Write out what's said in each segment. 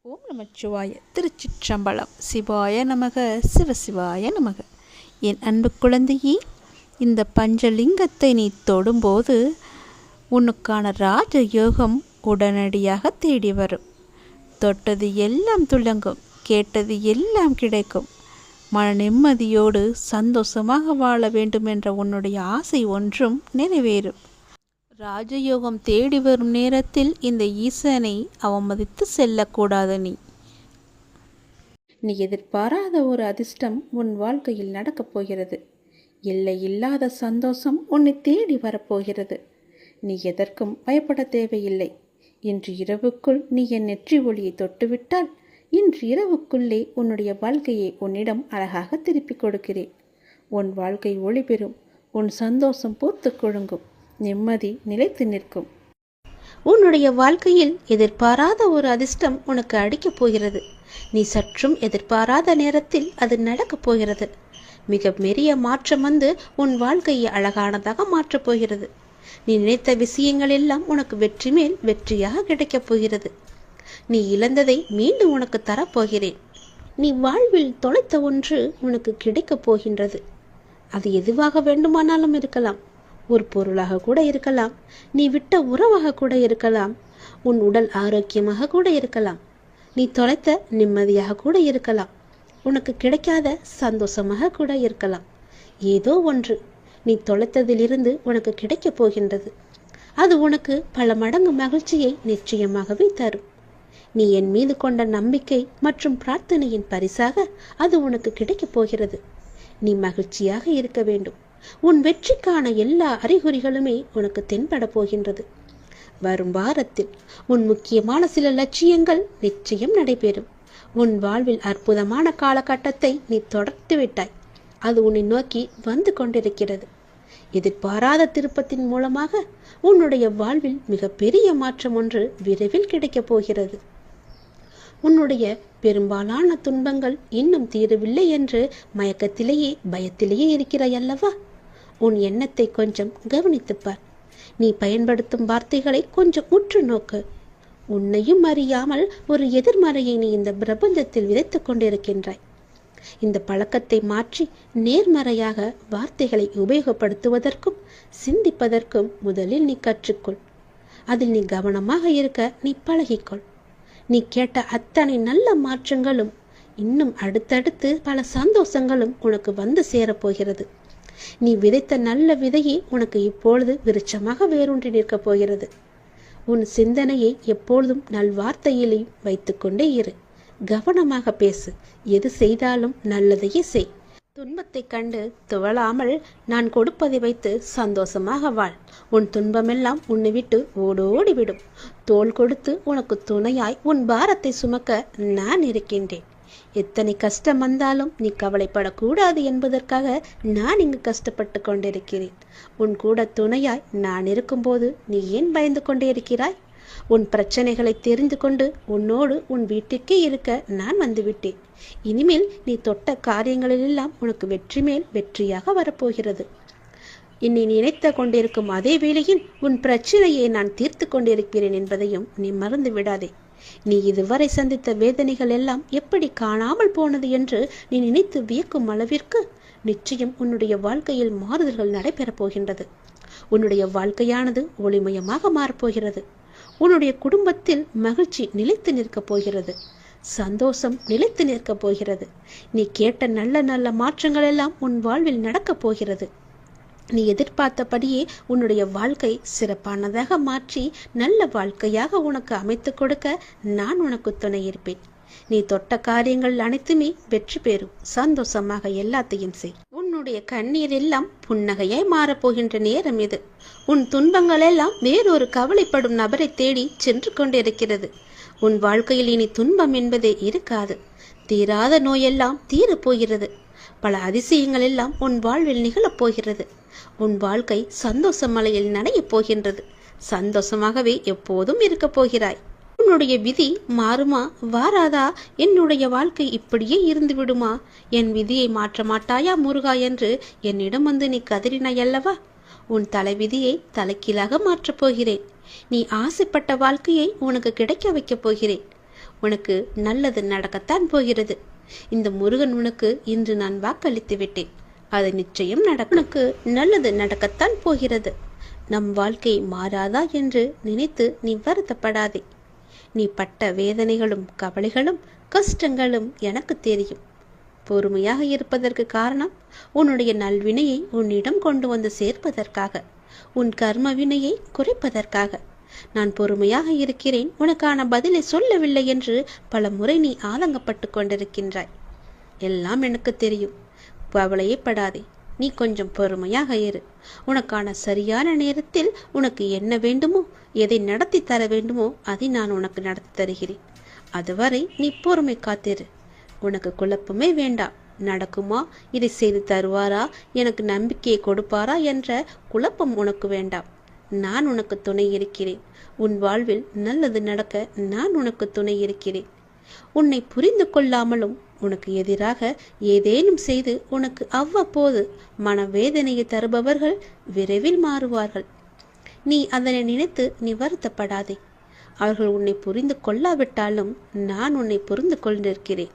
ஓம் நமச்சிவாய. திருச்சிற்றம்பலம். சிவாய நமக, சிவசிவாய நமக. என் அன்பு குழந்தையே, இந்த பஞ்சலிங்கத்தை நீ தொடும்போது உனக்கான ராஜயோகம் உடனடியாக தேடி வரும். தொட்டது எல்லாம் துலங்கும், கேட்டது எல்லாம் கிடைக்கும். மன நிம்மதியோடு சந்தோஷமாக வாழ வேண்டும் என்ற உன்னுடைய ஆசை ஒன்றும் நிறைவேறும். ராஜயோகம் தேடி வரும் நேரத்தில் இந்த ஈசனை அவமதித்து செல்லக்கூடாது. நீ எதிர்பாராத ஒரு அதிர்ஷ்டம் உன் வாழ்க்கையில் நடக்கப் போகிறது. எல்லை இல்லாத சந்தோஷம் உன்னை தேடி வரப்போகிறது. நீ எதற்கும் பயப்பட தேவையில்லை. இன்று இரவுக்குள் நீ என் நெற்றி ஒளியை தொட்டுவிட்டால் இன்று இரவுக்குள்ளே உன்னுடைய வாழ்க்கையை உன்னிடம் அழகாக திருப்பிக் கொடுக்கிறேன். உன் வாழ்க்கை ஒளி பெறும். உன் சந்தோஷம் பூத்து கொழுங்கும். நிம்மதி நிலைத்து நிற்கும். உன்னுடைய வாழ்க்கையில் எதிர்பாராத ஒரு அதிர்ஷ்டம் உனக்கு அடிக்கப் போகிறது. நீ சற்றும் எதிர்பாராத நேரத்தில் அது நடக்கப் போகிறது. மிக பெரிய மாற்றம் வந்து உன் வாழ்க்கையை அழகானதாக மாற்றப் போகிறது. நீ நினைத்த விஷயங்கள் எல்லாம் உனக்கு வெற்றி மேல் வெற்றியாக கிடைக்கப் போகிறது. நீ இழந்ததை மீண்டும் உனக்கு தரப்போகிறேன். நீ வாழ்வில் தொலைத்த ஒன்று உனக்கு கிடைக்கப் போகின்றது. அது எதுவாக வேண்டுமானாலும் இருக்கலாம். ஒரு பொருளாக கூட இருக்கலாம். நீ விட்ட உறவாக கூட இருக்கலாம். உன் உடல் ஆரோக்கியமாக கூட இருக்கலாம். நீ தொலைத்த நிம்மதியாக கூட இருக்கலாம். உனக்கு கிடைக்காத சந்தோஷமாக கூட இருக்கலாம். ஏதோ ஒன்று நீ தொலைத்ததிலிருந்து உனக்கு கிடைக்கப் போகின்றது. அது உனக்கு பல மடங்கு மகிழ்ச்சியை நிச்சயமாகவே தரும். நீ என் மீது கொண்ட நம்பிக்கை மற்றும் பிரார்த்தனையின் பரிசாக அது உனக்கு கிடைக்கப் போகிறது. நீ மகிழ்ச்சியாக இருக்க வேண்டும். உன் வெற்றிக்கான எல்லா அறிகுறிகளுமே உனக்கு தென்பட போகின்றது. வரும் வாரத்தில் உன் முக்கியமான சில லட்சியங்கள் நிச்சயம் நடைபெறும். உன் வாழ்வில் அற்புதமான காலகட்டத்தை நீ தொடர்ந்து விட்டாய். அது உன்னை நோக்கி வந்து கொண்டிருக்கிறது. எதிர்பாராத திருப்பத்தின் மூலமாக உன்னுடைய வாழ்வில் மிக பெரிய மாற்றம் ஒன்று விரைவில் கிடைக்கப் போகிறது. உன்னுடைய பெரும்பாலான துன்பங்கள் இன்னும் தீரவில்லை என்று மயக்கத்திலேயே பயத்திலேயே இருக்கிறாய் அல்லவா? உன் எண்ணத்தை கொஞ்சம் கவனித்துப்பார். நீ பயன்படுத்தும் வார்த்தைகளை கொஞ்சம் உற்று நோக்கு. உன்னையும் அறியாமல் ஒரு எதிர்மறையை நீ இந்த பிரபஞ்சத்தில் விதைத்துக் கொண்டிருக்கின்றாய். இந்த பழக்கத்தை மாற்றி நேர்மறையாக வார்த்தைகளை உபயோகப்படுத்துவதற்கும் சிந்திப்பதற்கும் முதலில் நீ கற்றுக்கொள். அதில் நீ கவனமாக இருக்க நீ பழகிக்கொள். நீ கேட்ட அத்தனை நல்ல மாற்றங்களும் இன்னும் அடுத்தடுத்து பல சந்தோஷங்களும் உனக்கு வந்து சேரப்போகிறது. நீ விதைத்த நல்ல விதையை உனக்கு இப்பொழுது விருட்சமாக வேரூன்றி நிற்கப் போகிறது. உன் சிந்தனையை எப்பொழுதும் நல்வார்த்தையிலையும் வைத்துக்கொண்டே இரு. கவனமாக பேசு. எது செய்தாலும் நல்லதையே செய். துன்பத்தை கண்டு துவளாமல் நான் கொடுப்பதை வைத்து சந்தோஷமாக வாழ். உன் துன்பமெல்லாம் உன்னை விட்டு ஓடோடிவிடும். தோள் கொடுத்து உனக்கு துணையாய் உன் பாரத்தை சுமக்க நான் இருக்கின்றேன். எத்தனை கஷ்டம் வந்தாலும் நீ கவலைப்படக்கூடாது என்பதற்காக நான் இங்கு கஷ்டப்பட்டு கொண்டிருக்கிறேன். உன் கூட துணையாய் நான் இருக்கும்போது நீ ஏன் பயந்து கொண்டே இருக்கிறாய்? உன் பிரச்சனைகளை தெரிந்து கொண்டு உன்னோடு உன் வீட்டிற்கே இருக்க நான் வந்துவிட்டேன். இனிமேல் நீ தொட்ட காரியங்களிலெல்லாம் உனக்கு வெற்றி மேல் வெற்றியாக வரப்போகிறது. என்னை நினைத்து கொண்டிருக்கும் அதே வேளையில் உன் பிரச்சனையை நான் தீர்த்து கொண்டிருக்கிறேன் என்பதையும் நீ மறந்து விடாதே. நீ இதுவரை சந்தித்த வேதனைகள் எல்லாம் எப்படி காணாமல் போனது என்று நீ நினைத்து வியக்கும் அளவிற்கு நிச்சயம் உன்னுடைய வாழ்க்கையில் மாறுதல்கள் நடைபெறப் போகின்றது. உன்னுடைய வாழ்க்கையானது ஒளிமயமாக மாறப்போகிறது. உன்னுடைய குடும்பத்தில் மகிழ்ச்சி நிலைத்து நிற்கப் போகிறது. சந்தோஷம் நிலைத்து நிற்கப் போகிறது. நீ கேட்ட நல்ல நல்ல மாற்றங்கள் எல்லாம் உன் வாழ்வில் நடக்கப் போகிறது. நீ எதிர்பார்த்தபடியே உன்னுடைய வாழ்க்கை சிறப்பானதாக மாற்றி நல்ல வாழ்க்கையாக உனக்கு அமைத்து கொடுக்க நான் உனக்கு துணை இருப்பேன். நீ தொட்ட காரியங்கள் அனைத்துமே வெற்றி பெறும். சந்தோஷமாக எல்லாத்தையும் செய். உன்னுடைய கண்ணீர் எல்லாம் புன்னகையாய் மாறப்போகின்ற நேரம் இது. உன் துன்பங்கள் எல்லாம் வேறொரு கவலைப்படும் நபரை தேடி சென்று கொண்டிருக்கிறது. உன் வாழ்க்கையில் இனி துன்பம் என்பதே இருக்காது. தீராத நோயெல்லாம் தீரப்போகிறது. பல அதிசயங்கள் எல்லாம் உன் வாழ்வில் நிகழப் போகிறது. உன் வாழ்க்கை சந்தோஷ மலையில் நனையப் போகின்றது. சந்தோஷமாகவே எப்போதும் இருக்கப் போகிறாய். உன்னுடைய விதி மாறுமா வாராதா? என்னுடைய வாழ்க்கை இப்படியே இருந்து விடுமா? என் விதியை மாற்ற மாட்டாயா முருகா என்று என்னிடம் வந்து நீ கதறினாய் அல்லவா? உன் தலைவிதியை தலைக்கீழாக மாற்றப் போகிறேன். நீ ஆசைப்பட்ட வாழ்க்கையை உனக்கு கிடைக்க வைக்கப் போகிறேன். உனக்கு நல்லது நடக்கத்தான் போகிறது. இந்த முருகன் உனக்கு இன்று நான் வாக்களித்து விட்டேன். அது நிச்சயம் நடக்கும். உனக்கு நல்லது நடக்கத்தான் போகிறது. நம் வாழ்க்கை மாறாதா என்று நினைத்து நீ வருத்தப்படாதே. நீ பட்ட வேதனைகளும் கவலைகளும் கஷ்டங்களும் எனக்கு தெரியும். பொறுமையாக இருப்பதற்கு காரணம் உன்னுடைய நல்வினையை உன்னிடம் கொண்டு வந்து சேர்ப்பதற்காக, உன் கர்ம வினையை குறைப்பதற்காக. நான் பொறுமையாக இருக்கிறேன், உனக்கான பதிலை சொல்லவில்லை என்று பல முறை நீ ஆதங்கப்பட்டு கொண்டிருக்கின்றாய். எல்லாம் எனக்கு தெரியும். கவலையே படாதே. நீ கொஞ்சம் பொறுமையாக இரு. உனக்கான சரியான நேரத்தில் உனக்கு என்ன வேண்டுமோ, எதை நடத்தி தர வேண்டுமோ அதை நான் உனக்கு நடத்தி தருகிறேன். அதுவரை நீ பொறுமை காத்திரு. உனக்கு குழப்பமே வேண்டாம். நடக்குமா, இதை செய்து தருவாரா, எனக்கு நம்பிக்கையை கொடுப்பாரா என்ற குழப்பம் உனக்கு வேண்டாம். நான் உனக்கு துணை இருக்கிறேன். உன் வாழ்வில் நல்லது நடக்க நான் உனக்கு துணை இருக்கிறேன். உன்னை புரிந்து கொள்ளாமலும் உனக்கு எதிராக ஏதேனும் செய்து உனக்கு அவ்வப்போது மனவேதனையை தருபவர்கள் விரைவில் மாறுவார்கள். நீ அதனை நினைத்து நீ வருத்தப்படாதே. அவர்கள் உன்னை புரிந்து கொள்ளாவிட்டாலும் நான் உன்னை புரிந்து கொண்டிருக்கிறேன்.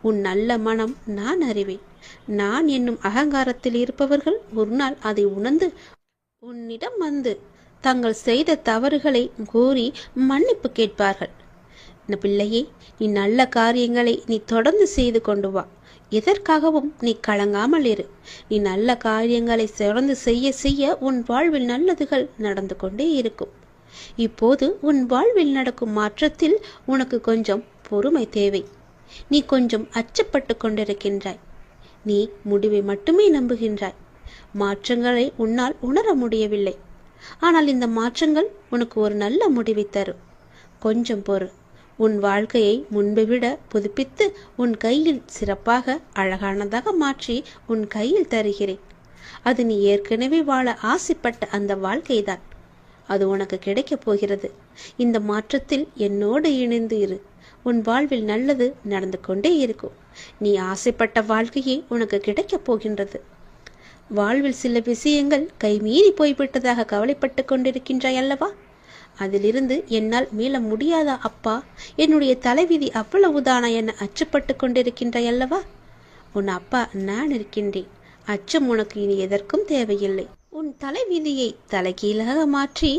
உன் நல்ல மனம் நான் அறிவேன். நான் என்னும் அகங்காரத்தில் இருப்பவர்கள் ஒரு நாள் அதை உணர்ந்து உன்னிடம் வந்து தங்கள் செய்த தவறுகளை கூறி மன்னிப்பு கேட்பார்கள். பிள்ளையே, நீ நல்ல காரியங்களை நீ தொடர்ந்து செய்து கொண்டு வா. எதற்காகவும் நீ கலங்காமல் இரு. நீ நல்ல காரியங்களை தொடர்ந்து செய்ய செய்ய உன் வாழ்வில் நல்லதுகள் நடந்து கொண்டே இருக்கும். இப்போது உன் வாழ்வில் நடக்கும் மாற்றத்தில் உனக்கு கொஞ்சம் பொறுமை தேவை. நீ கொஞ்சம் அச்சப்பட்டு கொண்டிருக்கின்றாய். நீ முடிவை மட்டுமே நம்புகின்றாய். மாற்றங்களை உன்னால் உணர முடியவில்லை. ஆனால் இந்த மாற்றங்கள் உனக்கு ஒரு நல்ல முடிவை தரும். கொஞ்சம் பொறு. உன் வாழ்க்கையை முன்பை விட புதுப்பித்து உன் கையில் சிறப்பாக அழகானதாக மாற்றி உன் கையில் தருகிறேன். அது நீ ஏற்கனவே வாழ ஆசைப்பட்ட அந்த வாழ்க்கைதான். அது உனக்கு கிடைக்கப் போகிறது. இந்த மாற்றத்தில் என்னோடு இணைந்து இரு. உன் வாழ்வில் நல்லது நடந்து கொண்டே இருக்கும். நீ ஆசைப்பட்ட வாழ்க்கையே உனக்கு கிடைக்கப் போகின்றது. வாழ்வில் சில விஷயங்கள் கைமீறி போய்விட்டதாக கவலைப்பட்டு கொண்டிருக்கின்றாய் அல்லவா? அதிலிருந்து என்னால் மீள முடியாதா அப்பா, என்னுடைய தலைவிதி அவ்வளவுதானா என அச்சப்பட்டு கொண்டிருக்கின்றாய் அல்லவா? உன் அப்பா நான் இருக்கின்றேன். அச்சம் உனக்கு இனி எதற்கும் தேவையில்லை. உன் தலைவிதியை தலைகீழாக மாற்றி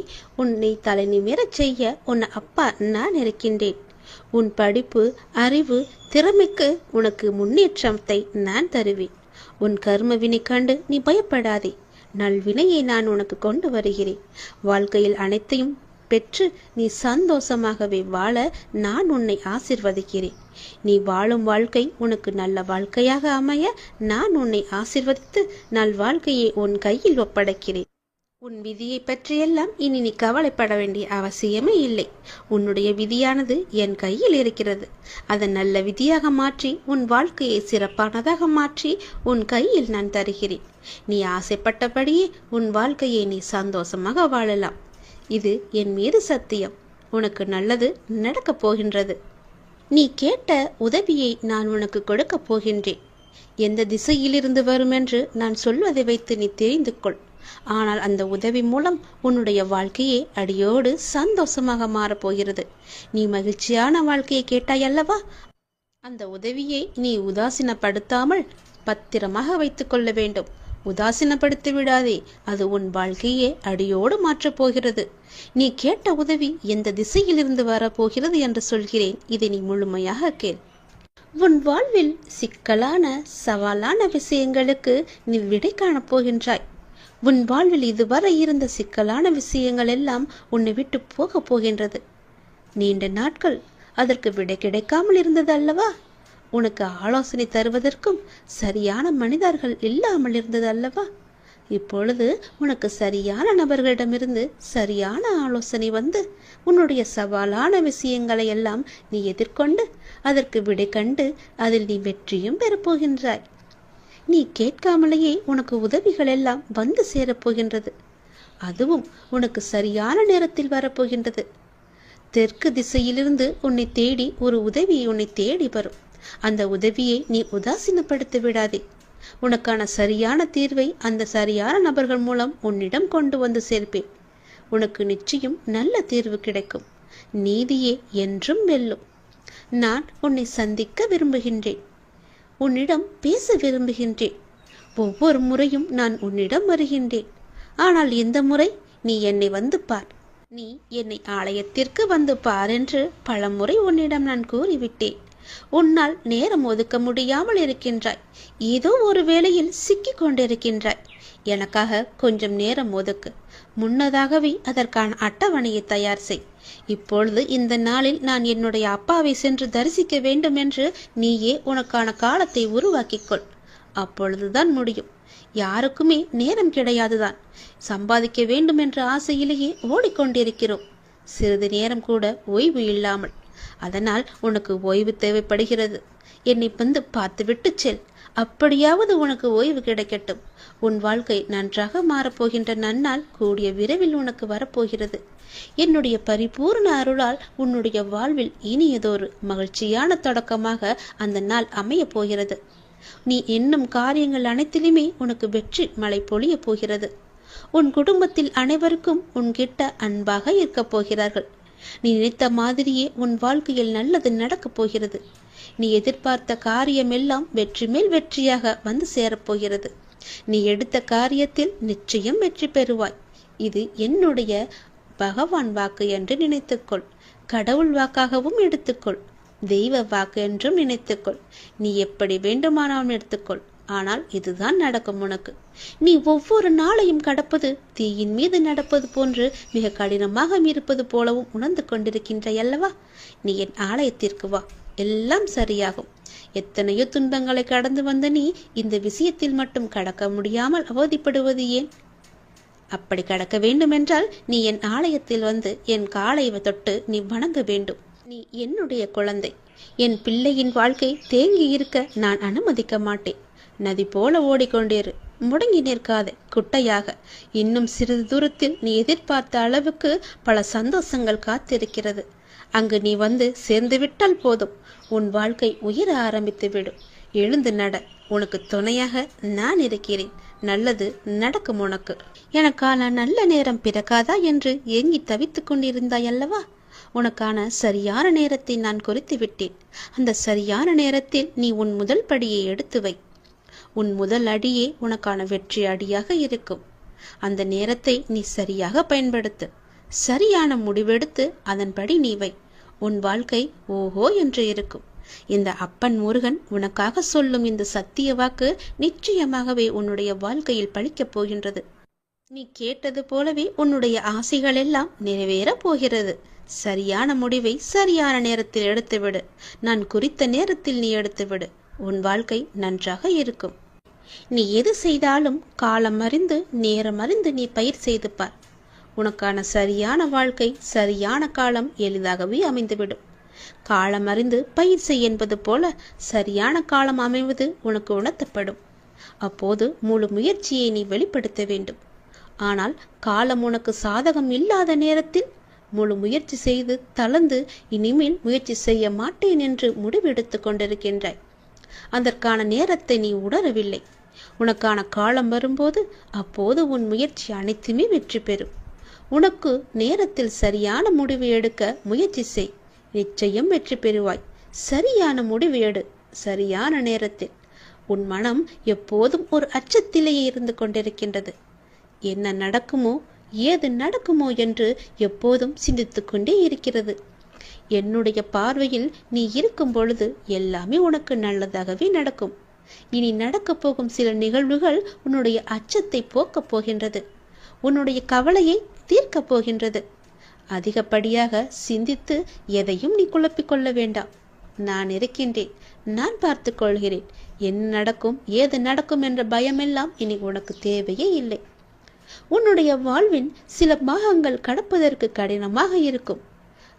உன்னை தலை நிமிரச் செய்ய உன் அப்பா நான் இருக்கின்றேன். உன் படிப்பு, அறிவு, திறமைக்கு உனக்கு முன்னேற்றத்தை நான் தருவேன். உன் கர்ம வினை கண்டு நீ பயப்படாதே. நல்வினையை நான் உனக்கு கொண்டு வருகிறேன். வாழ்க்கையில் அனைத்தையும் பெற்று நீ சந்தோஷமாகவே வாழ நான் உன்னை ஆசிர்வதிக்கிறேன். நீ வாழும் வாழ்க்கை உனக்கு நல்ல வாழ்க்கையாக அமைய நான் உன்னை ஆசிர்வதித்து நல் வாழ்க்கையை உன் கையில் ஒப்படைக்கிறேன். உன் விதியை பற்றியெல்லாம் இனி நீ கவலைப்பட வேண்டிய அவசியமே இல்லை. உன்னுடைய விதியானது என் கையில் இருக்கிறது. அதை நல்ல விதியாக மாற்றி உன் வாழ்க்கையை சிறப்பானதாக மாற்றி உன் கையில் நான் தருகிறேன். நீ ஆசைப்பட்டபடியே உன் வாழ்க்கையை நீ சந்தோஷமாக வாழலாம். இது என் மீது சத்தியம். உனக்கு நல்லது நடக்கப் போகின்றது. நீ கேட்ட உதவியை நான் உனக்கு கொடுக்கப் போகின்றேன். எந்த திசையிலிருந்து வரும் என்று நான் சொல்வதை வைத்து நீ தெரிந்து கொள். ஆனால் அந்த உதவி மூலம் உன்னுடைய வாழ்க்கையே அடியோடு சந்தோஷமாக மாறப்போகிறது. நீ மகிழ்ச்சியான வாழ்க்கையை கேட்டாய் அல்லவா? அந்த உதவியை நீ உதாசீனப்படுத்தாமல் பத்திரமாக வைத்துக் கொள்ள வேண்டும். உதாசீனப்படுத்தி விடாதே. அது உன் வாழ்க்கையே அடியோடு மாற்றப் போகிறது. நீ கேட்ட உதவி எந்த திசையிலிருந்து வரப்போகிறது என்று சொல்கிறேன். இதை நீ முழுமையாக கேள். உன் வாழ்வில் சிக்கலான சவாலான விஷயங்களுக்கு நீ விடை காணப் போகின்றாய். உன் வாழ்வில் இதுவரை இருந்த சிக்கலான விஷயங்கள் எல்லாம் உன்னை விட்டு போக போகின்றது. நீண்ட நாட்கள் அதற்கு விடை கிடைக்காமல் இருந்தது அல்லவா? உனக்கு ஆலோசனை தருவதற்கும் சரியான மனிதர்கள் இல்லாமல் இருந்தது அல்லவா? இப்பொழுது உனக்கு சரியான நபர்களிடமிருந்து சரியான ஆலோசனை வந்து உன்னுடைய சவாலான விஷயங்களை எல்லாம் நீ எதிர்கொண்டு அதற்கு விடை கண்டு அதில் நீ வெற்றியும் பெறப்போகின்றாய். நீ கேட்காமலேயே உனக்கு உதவிகள் எல்லாம் வந்து சேரப்போகின்றது. அதுவும் உனக்கு சரியான நேரத்தில் வரப்போகின்றது. தெற்கு திசையிலிருந்து உன்னை தேடி ஒரு உதவி உன்னை தேடி வரும். அந்த உதவியை நீ உதாசீனப்படுத்தி விடாதே. உனக்கான சரியான தீர்வை அந்த சரியான நபர்கள் மூலம் உன்னிடம் கொண்டு வந்து சேர்ப்பேன். உனக்கு நிச்சயம் நல்ல தீர்வு கிடைக்கும். நீதியே என்றும் வெல்லும். நான் உன்னை சந்திக்க விரும்புகின்றேன். உன்னிடம் பேச விரும்புகின்றேன். ஒவ்வொரு முறையும் நான் உன்னிடம் வருகின்றேன். ஆனால் இந்த முறை நீ என்னை வந்து பார். நீ என்னை ஆலயத்திற்கு வந்து பார் என்று பலமுறை உன்னிடம் நான் கூறிவிட்டேன். உன்னால் நேரம் ஒதுக்க முடியாமல் இருக்கின்றாய். ஏதோ ஒரு வேளையில் சிக்கிக் கொண்டிருக்கின்றாய். எனக்காக கொஞ்சம் நேரம் ஒதுக்கு. முன்னதாகவே அதற்கான அட்டவணையை தயார் செய். இப்பொழுது இந்த நாளில் நான் என்னுடைய அப்பாவை சென்று தரிசிக்க வேண்டும் என்று நீயே உனக்கான காலத்தை உருவாக்கிக்கொள். அப்பொழுதுதான் முடியும். யாருக்குமே நேரம் கிடையாதுதான். சம்பாதிக்க வேண்டும் என்ற ஆசையிலேயே ஓடிக்கொண்டிருக்கிறோம், சிறிது நேரம் கூட ஓய்வு இல்லாமல். அதனால் உனக்கு ஓய்வு தேவைப்படுகிறது. என்னை வந்து பார்த்துவிட்டு செல். அப்படியாவது உனக்கு ஓய்வு கிடைக்கட்டும். உன் வாழ்க்கை நன்றாக மாறப்போகின்ற நன்னாள் கூடிய விரைவில் உனக்கு வரப்போகிறது. என்னுடைய பரிபூர்ண அருளால் உன்னுடைய வாழ்வில் இனியதொரு மகிழ்ச்சியான தொடக்கமாக அந்த நாள் அமையப் போகிறது. நீ எண்ணும் காரியங்கள் அனைத்திலுமே உனக்கு வெற்றி மழை பொழிய போகிறது. உன் குடும்பத்தில் அனைவருக்கும் உன்கிட்ட அன்பாக இருக்கப் போகிறார்கள். நீ நினைத்த மாதிரியே உன் வாழ்க்கையில் நல்லது நடக்கப் போகிறது. நீ எதிர்பார்த்த காரியமெல்லாம் வெற்றி மேல் வெற்றியாக வந்து சேரப்போகிறது. நீ எடுத்த காரியத்தில் நிச்சயம் வெற்றி பெறுவாய். இது என்னுடைய பகவான் வாக்கு என்று நினைத்துக்கொள். கடவுள் வாக்காகவும் எடுத்துக்கொள். தெய்வ வாக்கு என்றும் நினைத்துக்கொள். நீ எப்படி வேண்டுமானாலும் எடுத்துக்கொள். ஆனால் இதுதான் நடக்கும் உனக்கு. நீ ஒவ்வொரு நாளையும் கடப்பது தீயின் மீது நடப்பது போன்று மிக கடினமாக இருப்பது போலவும் உணர்ந்து கொண்டிருக்கின்றாய் அல்லவா? நீ என் ஆலயத்திற்கு வா, எல்லாம் சரியாகும். எத்தனையோ துன்பங்களை கடந்து வந்த நீ இந்த விஷயத்தில் மட்டும் கடக்க முடியாமல் அவதிப்படுவது ஏன்? அப்படி கடக்க வேண்டுமென்றால் நீ என் ஆலயத்தில் வந்து என் காலை தொட்டு நீ வணங்க வேண்டும். நீ என்னுடைய குழந்தை. என் பிள்ளையின் வாழ்க்கை தேங்கி இருக்க நான் அனுமதிக்க மாட்டேன். நதி போல ஓடிக்கொண்டிரு, முடங்கி நிற்காதே குட்டையாக. இன்னும் சிறிது தூரத்தில் நீ எதிர்பார்த்த அளவுக்கு பல சந்தோஷங்கள் காத்திருக்கிறது. அங்கு நீ வந்து சேர்ந்து விட்டால் போதும், உன் வாழ்க்கை உயர ஆரம்பித்து விடும். எழுந்து நட, உனக்கு துணையாக நான் இருக்கிறேன். நல்லது நடக்கும் உனக்கு. எனக்கான நல்ல நேரம் பிறக்காதா என்று ஏங்கி தவித்துக் கொண்டிருந்தாய் அல்லவா? உனக்கான சரியான நேரத்தை நான் குறித்து விட்டேன். அந்த சரியான நேரத்தில் நீ உன் முதல் படியை எடுத்து வை. உன் முதல் அடியே உனக்கான வெற்றி அடியாக இருக்கும். அந்த நேரத்தை நீ சரியாக பயன்படுத்து. சரியான முடிவெடுத்து அதன்படி நீ வை. உன் வாழ்க்கை ஓஹோ என்று இருக்கும். இந்த அப்பன் முருகன் உனக்காக சொல்லும் இந்த சத்திய வாக்கு நிச்சயமாகவே உன்னுடைய வாழ்க்கையில் பலிக்கப் போகின்றது. நீ கேட்டது போலவே உன்னுடைய ஆசைகள் எல்லாம் நிறைவேறப் போகிறது. சரியான முடிவை சரியான நேரத்தில் எடுத்துவிடு. நான் குறித்த நேரத்தில் நீ எடுத்துவிடு. உன் வாழ்க்கை நன்றாக இருக்கும். நீ எது செய்தாலும் காலம் அறிந்து நேரம் அறிந்து நீ பயிர் செய்து பார். உனக்கான சரியான வாழ்க்கை சரியான காலம் எளிதாகவே அமைந்துவிடும். காலம் அறிந்து பயிர் செய் என்பது போல சரியான காலம் அமைவது உனக்கு உணர்த்தப்படும். அப்போது முழு முயற்சியை நீ வெளிப்படுத்த வேண்டும். ஆனால் காலம் உனக்கு சாதகம் இல்லாத நேரத்தில் முழு முயற்சி செய்து தளர்ந்து இனிமேல் முயற்சி செய்ய மாட்டேன் என்று முடிவெடுத்து கொண்டிருக்கின்றாய். அதற்கான நேரத்தை நீ உணரவில்லை. உனக்கான காலம் வரும்போது அப்போது உன் முயற்சி அனைத்துமே வெற்றி பெறும். உனக்கு நேரத்தில் சரியான முடிவு எடுக்க முயற்சி செய். நிச்சயம் வெற்றி பெறுவாய். சரியான முடிவு எடு, சரியான நேரத்தில். உன் மனம் எப்போதும் ஒரு அச்சத்திலேயே இருந்து கொண்டிருக்கின்றது. என்ன நடக்குமோ ஏது நடக்குமோ என்று எப்போதும் சிந்தித்து கொண்டே இருக்கிறது. என்னுடைய பார்வையில் நீ இருக்கும் பொழுது எல்லாமே உனக்கு நல்லதாகவே நடக்கும். இனி நடக்கப் போகும் சில நிகழ்வுகள் உன்னுடைய அச்சத்தை போக்கப் போகின்றது. உன்னுடைய கவலையை தீர்க்கப் போகின்றது. அதிகப்படியாக சிந்தித்து எதையும் நீ குழப்பிக்கொள்ள வேண்டாம். நான் இருக்கின்றேன். நான் பார்த்து கொள்கிறேன். என்ன நடக்கும் ஏது நடக்கும் என்ற பயமெல்லாம் இனி உனக்கு தேவையே இல்லை. உன்னுடைய வாழ்வின் சில பாகங்கள் கடப்பதற்கு கடினமாக இருக்கும்.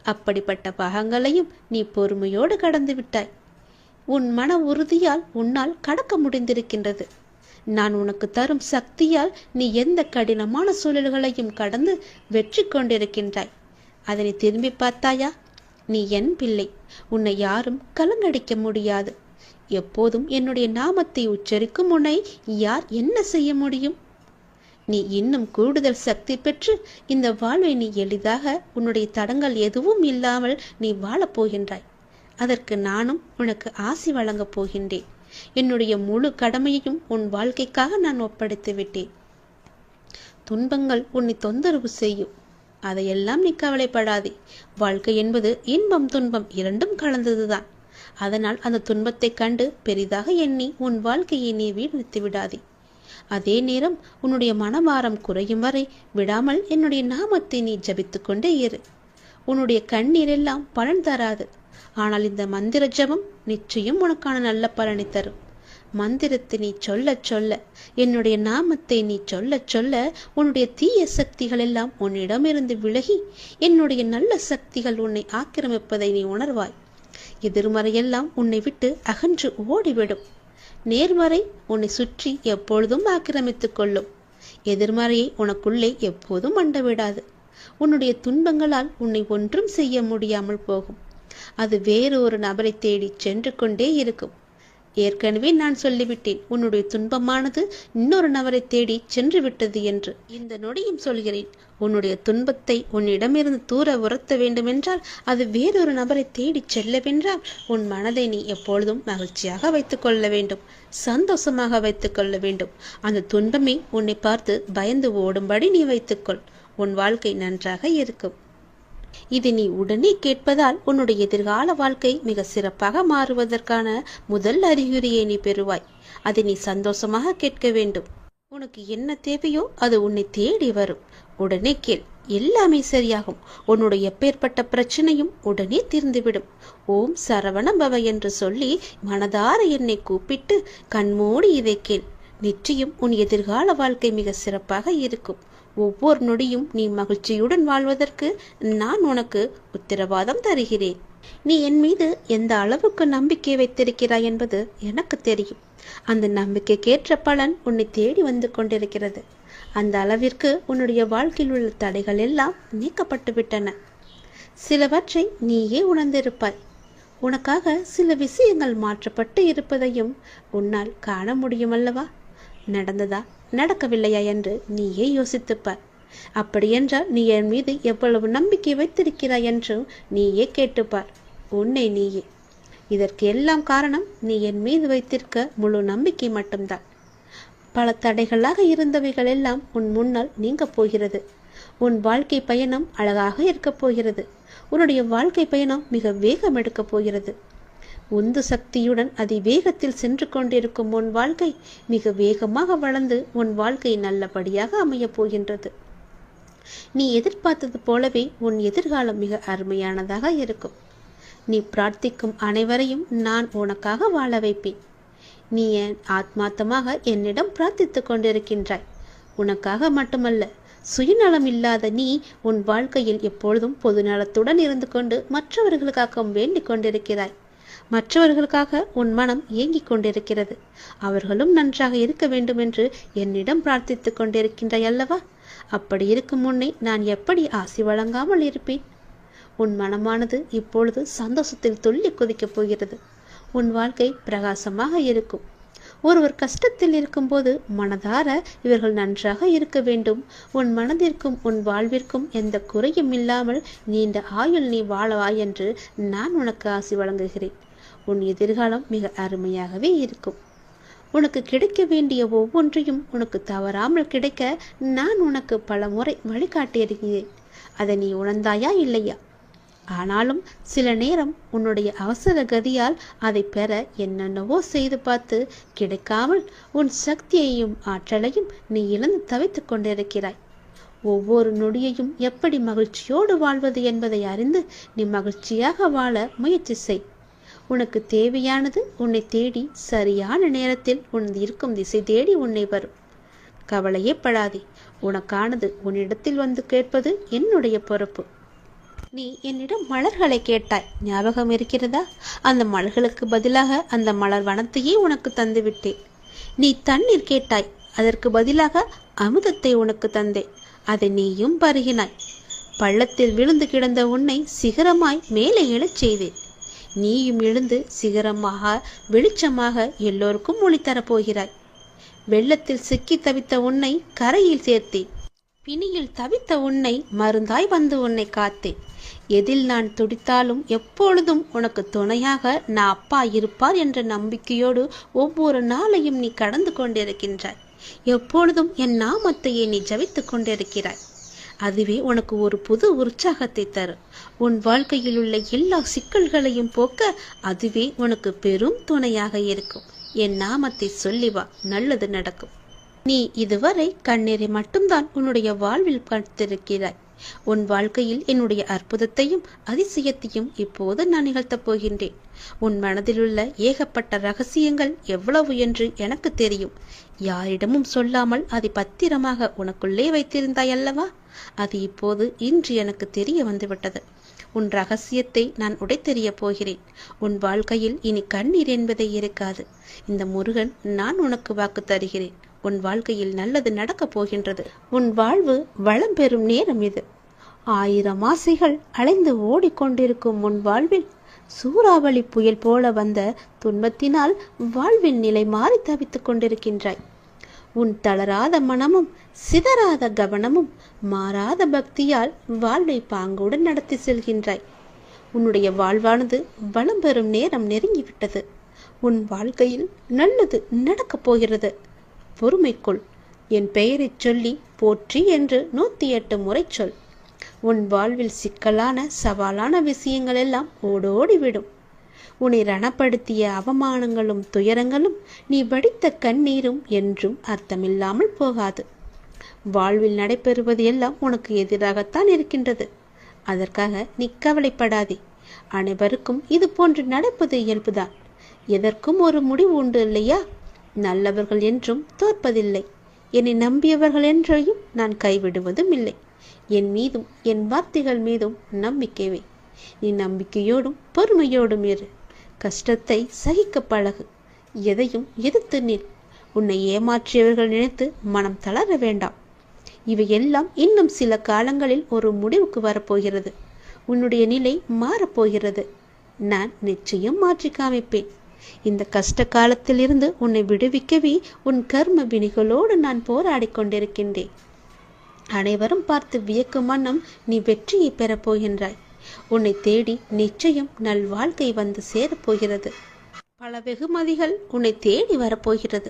அப்படிப்பட்ட பாகங்களையும் நீ பொறுமையோடு கடந்து விட்டாய். உன் மன உறுதியால் உன்னால் கடக்க முடிந்திருக்கின்றது. நான் உனக்கு தரும் சக்தியால் நீ எந்த கடினமான சூழல்களையும் கடந்து வெற்றி கொண்டிருக்கின்றாய். அதனை திரும்பி பார்த்தாயா? நீ என் பிள்ளை. உன்னை யாரும் கலங்கடிக்க முடியாது. எப்போதும் என்னுடைய நாமத்தை உச்சரிக்கும் உன்னை யார் என்ன செய்ய முடியும்? நீ இன்னும் கூடுதல் சக்தி பெற்று இந்த வாழ்வை நீ எளிதாக உன்னுடைய தடங்கள் எதுவும் இல்லாமல் நீ வாழப்போகின்றாய். அதற்கு நானும் உனக்கு ஆசி வழங்கப் போகின்றேன். என்னுடைய முழு கடமையையும் உன் வாழ்க்கைக்காக நான் ஒப்படைத்து விட்டேன். துன்பங்கள் உன்னை தொந்தரவு செய்யும், அதையெல்லாம் நீ கவலைப்படாதே. வாழ்க்கை என்பது இன்பம் துன்பம் இரண்டும் கலந்ததுதான். அதனால் அந்த துன்பத்தை கண்டு பெரிதாக எண்ணி உன் வாழ்க்கையை நீ வீணடித்து விடாதே. அதே நேரம் உன்னுடைய மனபாரம் குறையும் வரை விடாமல் என்னுடைய நாமத்தை நீ ஜபித்துக் கொண்டே இரு. உன்னுடைய கண்ணீர் எல்லாம் பலன் தராது. ஆனால் இந்த மந்திர ஜபம் நிச்சயம் உனக்கான நல்ல பலனை தரும். மந்திரத்தை நீ சொல்ல சொல்ல, என்னுடைய நாமத்தை நீ சொல்ல சொல்ல, உன்னுடைய தீய சக்திகள் எல்லாம் உன்னிடமிருந்து விலகி என்னுடைய நல்ல சக்திகள் உன்னை ஆக்கிரமிப்பதை நீ உணர்வாய். எதிர்மறையெல்லாம் உன்னை விட்டு அகன்று ஓடிவிடும். நேர்மறை உன்னை சுற்றி எப்பொழுதும் ஆக்கிரமித்துக் கொள்ளும். எதிர்மறையை உனக்குள்ளே எப்போதும் அண்ட விடாது. உன்னுடைய துன்பங்களால் உன்னை ஒன்றும் செய்ய முடியாமல் போகும். அது வேறு ஒரு நபரை தேடி சென்று கொண்டே இருக்கும். ஏற்கனவே நான் சொல்லிவிட்டேன், உன்னுடைய துன்பமானது இன்னொரு நபரை தேடி சென்று விட்டது என்று. இந்த நொடியும் சொல்கிறேன், உன்னுடைய துன்பத்தை உன்னிடமிருந்து தூர உரத்த வேண்டுமென்றால், அது வேறொரு நபரை தேடி செல்லவென்றால், உன் மனதை நீ எப்பொழுதும் மகிழ்ச்சியாக வைத்துக் கொள்ள வேண்டும், சந்தோஷமாக வைத்துக் கொள்ள வேண்டும். அந்த துன்பமே உன்னை பார்த்து பயந்து ஓடும்படி நீ வைத்துக்கொள். உன் வாழ்க்கை நன்றாக இருக்கும். இது நீ உடனே கேட்பதால் உன்னுடைய எதிர்கால வாழ்க்கை மிக சிறப்பாக மாறுவதற்கான முதல் அறிகுறியை நீ பெறுவாய். அதை நீ சந்தோஷமாக கேட்க வேண்டும். உனக்கு என்ன தேவையோ அது உன்னை தேடி வரும். உடனே கேள், எல்லாமே சரியாகும். உன்னுடைய எப்பேற்பட்ட பிரச்சனையும் உடனே தீர்ந்துவிடும். ஓம் சரவண பவ என்று சொல்லி மனதார என்னை கூப்பிட்டு கண்மூடி இதை கேள். நிச்சயம் உன் எதிர்கால வாழ்க்கை மிக சிறப்பாக இருக்கும். ஒவ்வொரு நொடியும் நீ மகிழ்ச்சியுடன் வாழ்வதற்கு நான் உனக்கு உத்தரவாதம் தருகிறேன். நீ என் மீது எந்த அளவுக்கு நம்பிக்கை வைத்திருக்கிறாய் என்பது எனக்கு தெரியும். அந்த நம்பிக்கைக்கேற்ற பலன் உன்னை தேடி வந்து கொண்டிருக்கிறது. அந்த அளவிற்கு உன்னுடைய வாழ்க்கையில் உள்ள தடைகள் எல்லாம் நீக்கப்பட்டு விட்டன. சிலவற்றை நீயே உணர்ந்திருப்பாய். உனக்காக சில விஷயங்கள் மாற்றப்பட்டு இருப்பதையும் உன்னால் காண முடியும் அல்லவா? நடந்ததா நடக்கவில்லையா என்று நீயே யோசித்துப்பார். அப்படியென்றால் நீ என் மீது எவ்வளவு நம்பிக்கை வைத்திருக்கிறாய் என்று நீயே கேட்டுப்பார். உன்னை நீயே. இதற்கு எல்லாம் காரணம் நீ என் மீது வைத்திருக்க முழு நம்பிக்கை மட்டும்தான். பல தடைகளாக இருந்தவைகள் எல்லாம் உன் முன்னால் நீங்க போகிறது. உன் வாழ்க்கை பயணம் அழகாக இருக்கப் போகிறது. உன்னுடைய வாழ்க்கை பயணம் மிக வேகம் எடுக்கப் போகிறது. உந்து சக்தியுடன் அதிவேகத்தில் சென்று கொண்டிருக்கும் உன் வாழ்க்கை மிக வேகமாக வளர்ந்து உன் வாழ்க்கை நல்லபடியாக அமையப் போகின்றது. நீ எதிர்பார்த்தது போலவே உன் எதிர்காலம் மிக அருமையானதாக இருக்கும். நீ பிரார்த்திக்கும் அனைவரையும் நான் உனக்காக வாழ வைப்பேன். நீ என் ஆத்மார்த்தமாக என்னிடம் பிரார்த்தித்துக் கொண்டிருக்கின்றாய். உனக்காக மட்டுமல்ல, சுயநலம் இல்லாத நீ உன் வாழ்க்கையில் எப்பொழுதும் பொதுநலத்துடன் இருந்து கொண்டு மற்றவர்களுக்காக வேண்டிக் கொண்டிருக்கிறாய். மற்றவர்களுக்காக உன் மனம் ஏங்கிக் கொண்டிருக்கிறது. அவர்களும் நன்றாக இருக்க வேண்டும் என்று என்னிடம் பிரார்த்தித்துக் கொண்டிருக்கின்றாய் அல்லவா? அப்படி இருக்கும் முன்னே நான் எப்படி ஆசி வழங்காமல் இருப்பேன்? உன் மனமானது இப்பொழுது சந்தோஷத்தில் துள்ளி குதிக்கப் போகிறது. உன் வாழ்க்கை பிரகாசமாக இருக்கும். ஒருவர் கஷ்டத்தில் இருக்கும்போது மனதார இவர்கள் நன்றாக இருக்க வேண்டும், உன் மனதிற்கும் உன் வாழ்விற்கும் எந்த குறையும் இல்லாமல் நீண்ட ஆயுள் நீ வாழவாய் என்று நான் உனக்கு ஆசி வழங்குகிறேன். உன் எதிர்காலம் மிக அருமையாகவே இருக்கும். உனக்கு கிடைக்க வேண்டிய ஒவ்வொன்றையும் உனக்கு தவறாமல் கிடைக்க நான் உனக்கு பல முறை வழிகாட்டியிருக்கிறேன். அதை நீ உணர்ந்தாயா இல்லையா? ஆனாலும் சில நேரம் உன்னுடைய அவசர கதியால் அதை பெற என்னென்னவோ செய்து பார்த்து கிடைக்காமல் உன் சக்தியையும் ஆற்றலையும் நீ இழந்து தவித்துக் கொண்டிருக்கிறாய். ஒவ்வொரு நொடியையும் எப்படி மகிழ்ச்சியோடு வாழ்வது என்பதை அறிந்து நீ மகிழ்ச்சியாக வாழ முயற்சி செய். உனக்கு தேவையானது உன்னை தேடி சரியான நேரத்தில் உன் இருக்கும் திசை தேடி உன்னை வரும். கவலையே படாதே. உனக்கானது உன்னிடத்தில் வந்து கேட்பது என்னுடைய பொறுப்பு. நீ என்னிடம் மலர்களை கேட்டாய், ஞாபகம் இருக்கிறதா? அந்த மலர்களுக்கு பதிலாக அந்த மலர் வனத்தையே உனக்கு தந்துவிட்டேன். நீ தண்ணீர் கேட்டாய், அதற்கு பதிலாக அமுதத்தை உனக்கு தந்தேன். அதை நீயும் பருகினாய். பள்ளத்தில் விழுந்து கிடந்த உன்னை சிகரமாய் மேலே எழச் செய்தேன். நீயும் எழுந்து சிகரமாக வெளிச்சமாக எல்லோருக்கும் ஒளி தரப்போகிறாய். வெள்ளத்தில் சிக்கி தவித்த உன்னை கரையில் சேர்த்தேன். பிணியில் தவித்த உன்னை மருந்தாய் வந்து உன்னை காத்தேன். எதில் நான் துடித்தாலும் எப்பொழுதும் உனக்கு துணையாக நான் அப்பா இருப்பார் என்ற நம்பிக்கையோடு ஒவ்வொரு நாளையும் நீ கடந்து கொண்டிருக்கின்றாய். எப்பொழுதும் என் நாமத்தையே நீ ஜபித்துக் கொண்டிருக்கிறாய். அதுவே உனக்கு ஒரு புது உற்சாகத்தை தரும். உன் வாழ்க்கையில் உள்ள எல்லா சிக்கல்களையும் போக்க அதுவே உனக்கு பெரும் துணையாக இருக்கும். என் நாமத்தை சொல்லி வா, நல்லது நடக்கும். நீ இதுவரை கண்ணீரை மட்டும்தான் உன்னுடைய வாழ்வில் பார்த்திருக்கிறாய். உன் வாழ்க்கையில் என்னுடைய அற்புதத்தையும் அதிசயத்தையும் இப்போது நான் நிகழ்த்தப் போகின்றேன். உன் மனதிலுள்ள ஏகப்பட்ட ரகசியங்கள் எவ்வளவு என்று எனக்கு தெரியும். யாரிடமும் சொல்லாமல் அதை பத்திரமாக உனக்குள்ளே வைத்திருந்தாய் அல்லவா? அது இப்போது இன்று எனக்கு தெரிய வந்துவிட்டது. உன் ரகசியத்தை நான் உடைத்தெறிய போகிறேன். உன் வாழ்க்கையில் இனி கண்ணீர் என்பதே இருக்காது. இந்த முருகன் நான் உனக்கு வாக்கு தருகிறேன். உன் வாழ்க்கையில் நல்லது நடக்கப் போகின்றது. உன் வாழ்வு வளம் பெறும் நேரம் இது. 1000 ஆசைகள் அலைந்து ஓடிக்கொண்டிருக்கும் உன் வாழ்வில் சூறாவளி புயல் போல வந்த துன்பத்தினால் வாழ்வின் நிலை மாறி தவித்துக் கொண்டிருக்கின்றாய். உன் தளராத மனமும் சிதறாத கவனமும் மாறாத பக்தியால் வாழ்வை பாங்குடன் நடத்தி செல்கின்றாய். உன்னுடைய வாழ்வானது வளம் பெறும் நேரம் நெருங்கிவிட்டது. உன் வாழ்க்கையில் நல்லது நடக்கப் போகிறது. பொறுமைக்குள். என் பெயரை சொல்லி போற்றி என்று 108 முறை சொல். உன் வாழ்வில் சிக்கலான சவாலான விஷயங்கள் எல்லாம் ஓடோடிவிடும். உன்னை ரணப்படுத்திய அவமானங்களும் துயரங்களும் நீ வடித்த கண்ணீரும் என்றும் அர்த்தமில்லாமல் போகாது. வாழ்வில் நடைபெறுவது எல்லாம் உனக்கு எதிராகத்தான் இருக்கின்றது. அதற்காக நீ கவலைப்படாதே. அனைவருக்கும் இது போன்று நடப்பது இயல்புதான். எதற்கும் ஒரு முடிவு உண்டு இல்லையா? நல்லவர்கள் என்றும் தோற்பதில்லை. என்னை நம்பியவர்கள் என்றையும் நான் கைவிடுவதும் இல்லை. என் மீதும் என் வார்த்தைகள் மீதும் நம்பிக்கை வை. நீ நம்பிக்கையோடும் பொறுமையோடும் இரு. கஷ்டத்தை சகிக்க பழகு. எதையும் எதிர்த்து நில். உன்னை ஏமாற்றியவர்கள் நினைத்து மனம் தளர வேண்டாம். இவையெல்லாம் இன்னும் சில காலங்களில் ஒரு முடிவுக்கு வரப்போகிறது. உன்னுடைய நிலை மாறப்போகிறது. நான் நிச்சயம் மாற்றி காமிப்பேன். இந்த கஷ்ட காலத்திலிருந்து உன்னை விடுவிக்கவே உன் கர்ம வினிகளோடு நான் போராடி கொண்டிருக்கின்றேன். அனைவரும் பார்த்து வியக்கும் வண்ணம் நீ வெற்றியை பெறப் போகின்றாய். உன்னை தேடி நிச்சயம் நல் வாழ்க்கை வந்து சேரப்போகிறது. பல வெகுமதிகள் உன்னை தேடி வரப்போகிறது.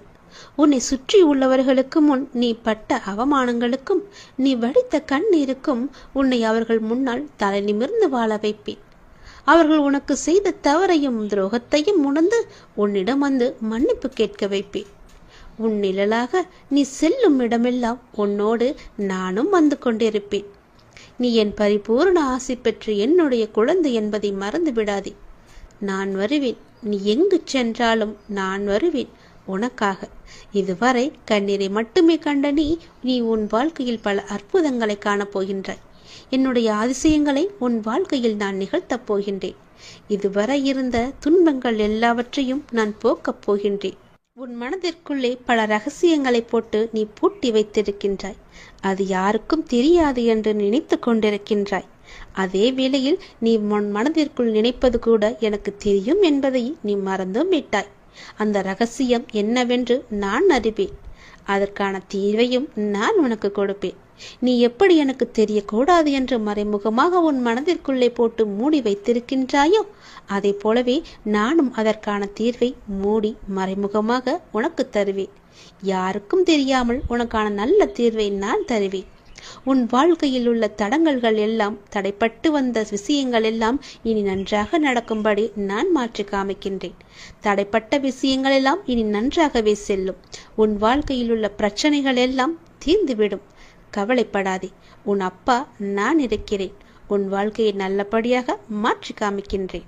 உன்னை சுற்றி உள்ளவர்களுக்கு முன் நீ பட்ட அவமானங்களுக்கும் நீ வடித்த கண்ணீருக்கும் உன்னை அவர்கள் முன்னால் தலை நிமிர்ந்து வாழ வைப்பேன். அவர்கள் உனக்கு செய்த தவறையும் துரோகத்தையும் உணர்ந்து உன்னிடம் வந்து மன்னிப்பு கேட்க வைப்பேன். உன் நிழலாக நீ செல்லும் இடமெல்லாம் உன்னோடு நானும் வந்து கொண்டிருப்பேன். நீ என் பரிபூர்ண ஆசை பெற்று என்னுடைய குழந்தை என்பதை மறந்து விடாதே. நான் வருவேன். நீ எங்கு சென்றாலும் நான் வருவேன் உனக்காக. இதுவரை கண்ணீரை மட்டுமே கண்ட நீ உன் வாழ்க்கையில் பல அற்புதங்களை காணப்போகின்றாய். என்னுடைய அதிசயங்களை உன் வாழ்க்கையில் நான் நிகழ்த்தப் போகின்றேன். இதுவரை இருந்த துன்பங்கள் எல்லாவற்றையும் நான் போக்கப் போகின்றேன். உன் மனதிற்குள்ளே பல ரகசியங்களை போட்டு நீ பூட்டி வைத்திருக்கின்றாய். அது யாருக்கும் தெரியாது என்று நினைத்து கொண்டிருக்கின்றாய். அதே வேளையில் நீ உன் மனதிற்குள் நினைப்பது கூட எனக்கு தெரியும் என்பதை நீ மறந்தும் விட்டாய். அந்த ரகசியம் என்னவென்று நான் அறிவேன். அதற்கான தீர்வையும் நான் உனக்கு கொடுப்பேன். நீ எப்படி எனக்கு தெரியக்கூடாது என்று மறைமுகமாக உன் மனதிற்குள்ளே போட்டு மூடி வைத்திருக்கின்றாயோ அதை போலவே நானும் அதற்கான தீர்வை மூடி மறைமுகமாக உனக்கு தருவேன். யாருக்கும் தெரியாமல் உனக்கான நல்ல தீர்வை நான் தருவேன். உன் வாழ்க்கையில் உள்ள தடங்கல்கள் எல்லாம், தடைப்பட்டு வந்த விஷயங்கள் எல்லாம் இனி நன்றாக நடக்கும்படி நான் மாற்றி காமிக்கின்றேன். தடைப்பட்ட விஷயங்கள் எல்லாம் இனி நன்றாகவே செல்லும். உன் வாழ்க்கையில் உள்ள பிரச்சனைகள் எல்லாம் தீர்ந்துவிடும். கவலைப்படாதே. உன் அப்பா நான் இருக்கிறேன். உன் வாழ்க்கையை நல்லபடியாக மாற்றி காமிக்கின்றேன்.